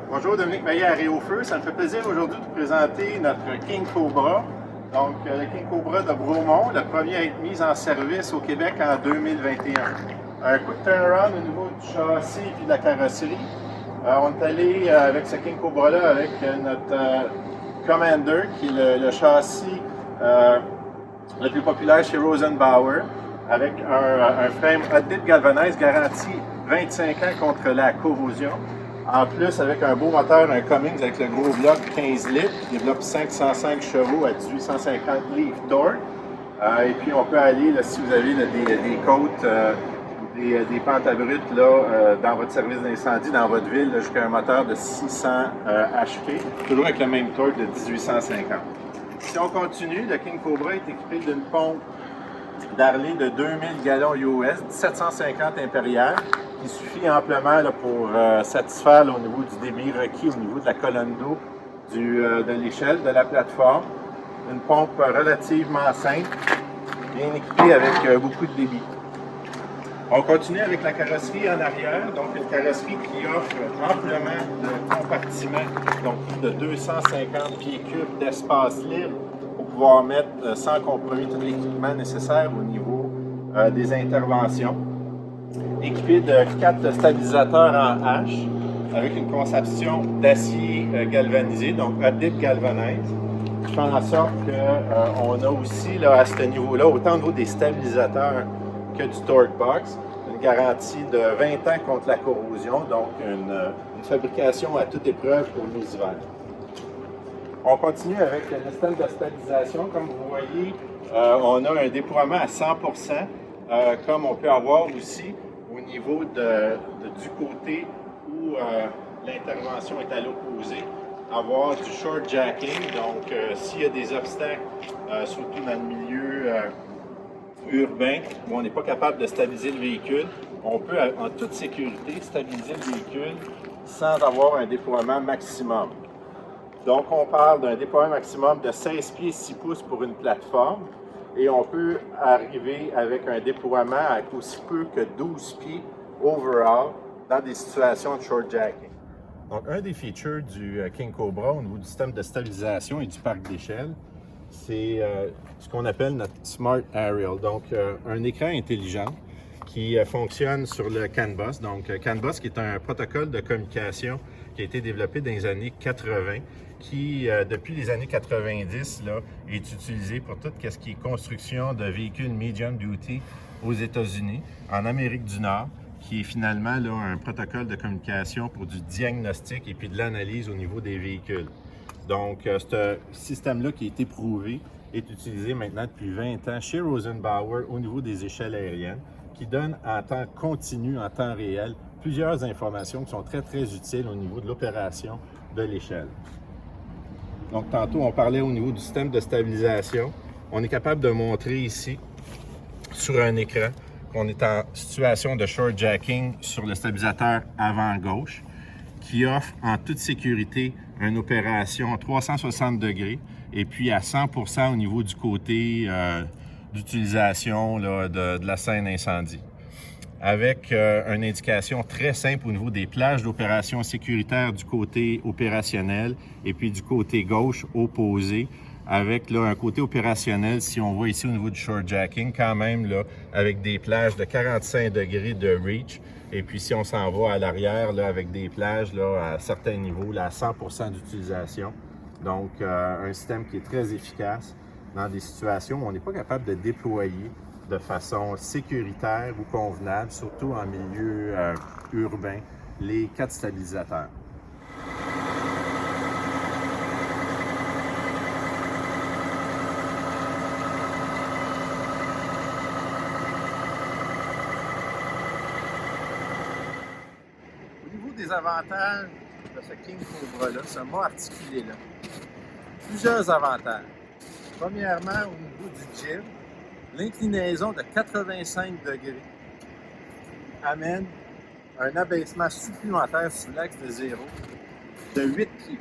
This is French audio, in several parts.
Bonjour, Dominique Maillet à Réaufeu. Ça me fait plaisir aujourd'hui de vous présenter notre King Cobra. Donc, le King Cobra de Bromont, le premier à être mis en service au Québec en 2021. Un coup de turnaround au niveau du châssis et de la carrosserie. On est allé avec ce King Cobra-là avec notre Commander, qui est le châssis le plus populaire chez Rosenbauer, avec un frame hot dip galvanized garanti 25 ans contre la corrosion. En plus, avec un beau moteur, un Cummins avec le gros bloc 15 litres, qui développe 505 chevaux à 1850 livres torque. Et puis, on peut aller, là, si vous avez là, des côtes, des pentes à brutes dans votre service d'incendie, dans votre ville, jusqu'à un moteur de 600 HP, toujours avec le même torque de 1850. Si on continue, le King Cobra est équipé d'une pompe d'Harley de 2000 gallons US, 1750 impérial, qui suffit amplement là, pour satisfaire là, au niveau du débit requis, au niveau de la colonne d'eau, de l'échelle, de la plateforme. Une pompe relativement simple, bien équipée avec beaucoup de débit. On continue avec la carrosserie en arrière, donc une carrosserie qui offre amplement de compartiments, donc plus de 250 pieds cubes d'espace libre pour pouvoir mettre sans compromis tout l'équipement nécessaire au niveau des interventions. Équipé de 4 stabilisateurs en H avec une conception d'acier galvanisé, donc hot dip galvanized, qui fait en sorte qu'on a aussi là, à ce niveau-là, autant au niveau des stabilisateurs que du torque box, une garantie de 20 ans contre la corrosion, donc une fabrication à toute épreuve pour nos hivers. On continue avec le système de stabilisation. Comme vous voyez, on a un déploiement à 100%, comme on peut avoir aussi au niveau du côté où l'intervention est à l'opposé, avoir du short jacking. Donc, s'il y a des obstacles, surtout dans le milieu urbain, où on n'est pas capable de stabiliser le véhicule, on peut en toute sécurité stabiliser le véhicule sans avoir un déploiement maximum. Donc, on parle d'un déploiement maximum de 16 pieds 6 pouces pour une plateforme et on peut arriver avec un déploiement à aussi peu que 12 pieds overall dans des situations de short jacking. Donc, un des features du King Cobra au niveau du système de stabilisation et du parc d'échelle, c'est ce qu'on appelle notre Smart Aerial, donc un écran intelligent qui fonctionne sur le CAN bus. Donc, CAN bus qui est un protocole de communication qui a été développé dans les années 80, qui, depuis les années 90, là, est utilisé pour tout ce qui est construction de véhicules medium duty aux États-Unis, en Amérique du Nord, qui est finalement là, un protocole de communication pour du diagnostic et puis de l'analyse au niveau des véhicules. Donc, ce système-là qui a été prouvé est utilisé maintenant depuis 20 ans chez Rosenbauer au niveau des échelles aériennes, qui donne en temps continu, en temps réel, plusieurs informations qui sont très, très utiles au niveau de l'opération de l'échelle. Donc, tantôt, on parlait au niveau du système de stabilisation. On est capable de montrer ici, sur un écran, qu'on est en situation de short jacking sur le stabilisateur avant gauche, qui offre en toute sécurité une opération à 360 degrés et puis à 100% au niveau du côté d'utilisation de la scène incendie. Avec une indication très simple au niveau des plages d'opération sécuritaire du côté opérationnel et puis du côté gauche opposé, avec là, un côté opérationnel, si on voit ici au niveau du short jacking, quand même là, avec des plages de 45 degrés de reach. Et puis si on s'en va à l'arrière, là, avec des plages là, à certains niveaux, là, à 100% d'utilisation. Donc, un système qui est très efficace dans des situations où on n'est pas capable de déployer de façon sécuritaire ou convenable, surtout en milieu urbain, les 4 stabilisateurs. Au niveau des avantages de ce King Cobra-là, ce mât articulé-là, plusieurs avantages. Premièrement, au niveau du jib, l'inclinaison de 85 degrés amène un abaissement supplémentaire sur l'axe de zéro de 8 pieds.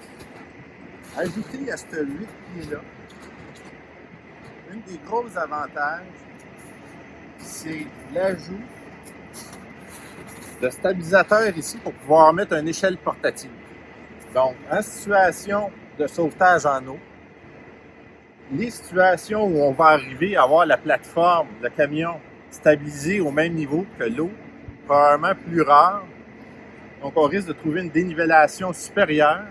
Ajouté à ce 8 pieds-là, un des gros avantages, c'est l'ajout de stabilisateurs ici pour pouvoir mettre une échelle portative. Donc, en situation de sauvetage en eau, les situations où on va arriver à avoir la plateforme, le camion stabilisé au même niveau que l'eau, probablement plus rare. Donc, on risque de trouver une dénivellation supérieure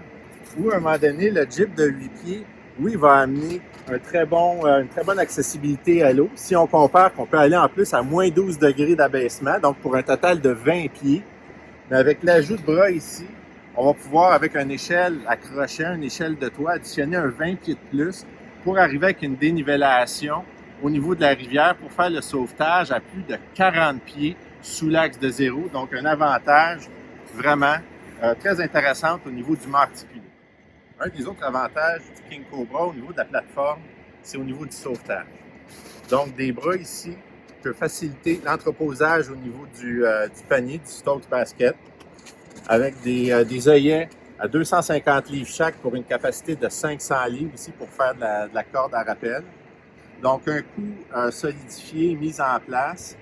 ou à un moment donné, le Jeep de 8 pieds, oui, il va amener une très bonne accessibilité à l'eau. Si on compare qu'on peut aller en plus à moins 12 degrés d'abaissement, donc pour un total de 20 pieds. Mais avec l'ajout de bras ici, on va pouvoir, avec une échelle à crochet, une échelle de toit, additionner un 20 pieds de plus pour arriver avec une dénivellation au niveau de la rivière pour faire le sauvetage à plus de 40 pieds sous l'axe de zéro. Donc, un avantage vraiment très intéressant au niveau du mât articulé. Un des autres avantages du King Cobra au niveau de la plateforme, c'est au niveau du sauvetage. Donc, des bras ici peuvent faciliter l'entreposage au niveau du panier, du Stokes Basket, avec des œillets à 250 livres chaque pour une capacité de 500 livres ici pour faire de la corde à rappel. Donc, un coup solidifié, mis en place.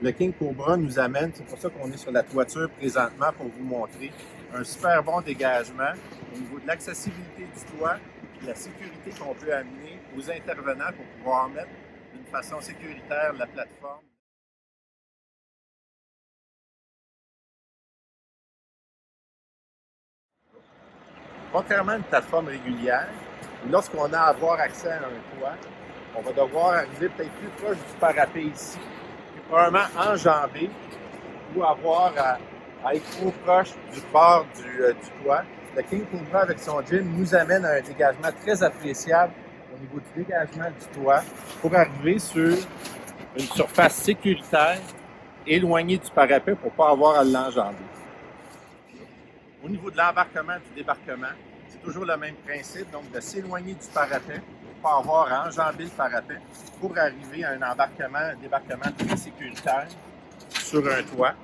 Le King Cobra nous amène, c'est pour ça qu'on est sur la toiture présentement pour vous montrer, un super bon dégagement au niveau de l'accessibilité du toit et de la sécurité qu'on peut amener aux intervenants pour pouvoir mettre d'une façon sécuritaire la plateforme. Contrairement à une plateforme régulière, lorsqu'on a à avoir accès à un toit, on va devoir arriver peut-être plus proche du parapet ici, puis probablement enjamber ou avoir à être trop proche du bord du toit. Le King Cobra avec son gym nous amène à un dégagement très appréciable au niveau du dégagement du toit pour arriver sur une surface sécuritaire éloignée du parapet pour ne pas avoir à l'enjamber. Au niveau de l'embarquement et du débarquement, c'est toujours le même principe, donc de s'éloigner du parapet pour ne pas avoir à enjamber le parapet pour arriver à un débarquement très sécuritaire sur un toit.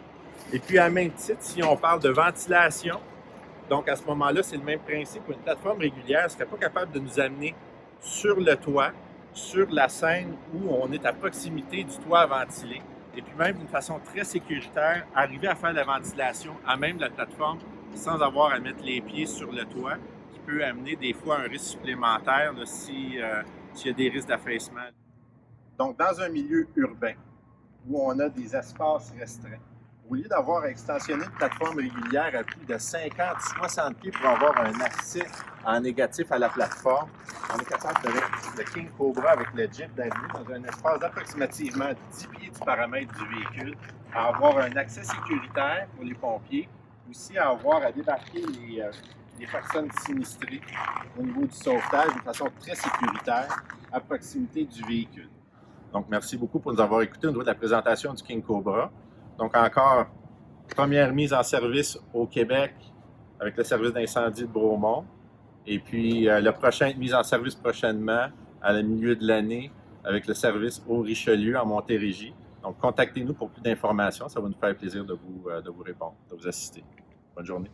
Et puis, à même titre, si on parle de ventilation, donc à ce moment-là, c'est le même principe. Une plateforme régulière ne serait pas capable de nous amener sur le toit, sur la scène où on est à proximité du toit à ventiler. Et puis même d'une façon très sécuritaire, arriver à faire la ventilation à même la plateforme sans avoir à mettre les pieds sur le toit, qui peut amener des fois un risque supplémentaire là, s'il y a des risques d'affaissement. Donc, dans un milieu urbain où on a des espaces restreints, au lieu d'avoir à extensionner une plateforme régulière à plus de 50-60 pieds pour avoir un accès en négatif à la plateforme, on est capable, avec le King Cobra, avec le Jeep, d'arriver dans un espace d'approximativement 10 pieds du paramètre du véhicule, à avoir un accès sécuritaire pour les pompiers, aussi à avoir à débarquer les personnes sinistrées au niveau du sauvetage de façon très sécuritaire à proximité du véhicule. Donc, merci beaucoup pour nous avoir écoutés au niveau de la présentation du King Cobra. Donc, encore, première mise en service au Québec avec le service d'incendie de Bromont. Et puis, le prochain mise en service prochainement, à le milieu de l'année, avec le service au Richelieu en Montérégie. Donc, contactez-nous pour plus d'informations. Ça va nous faire plaisir de vous répondre, de vous assister. Bonne journée.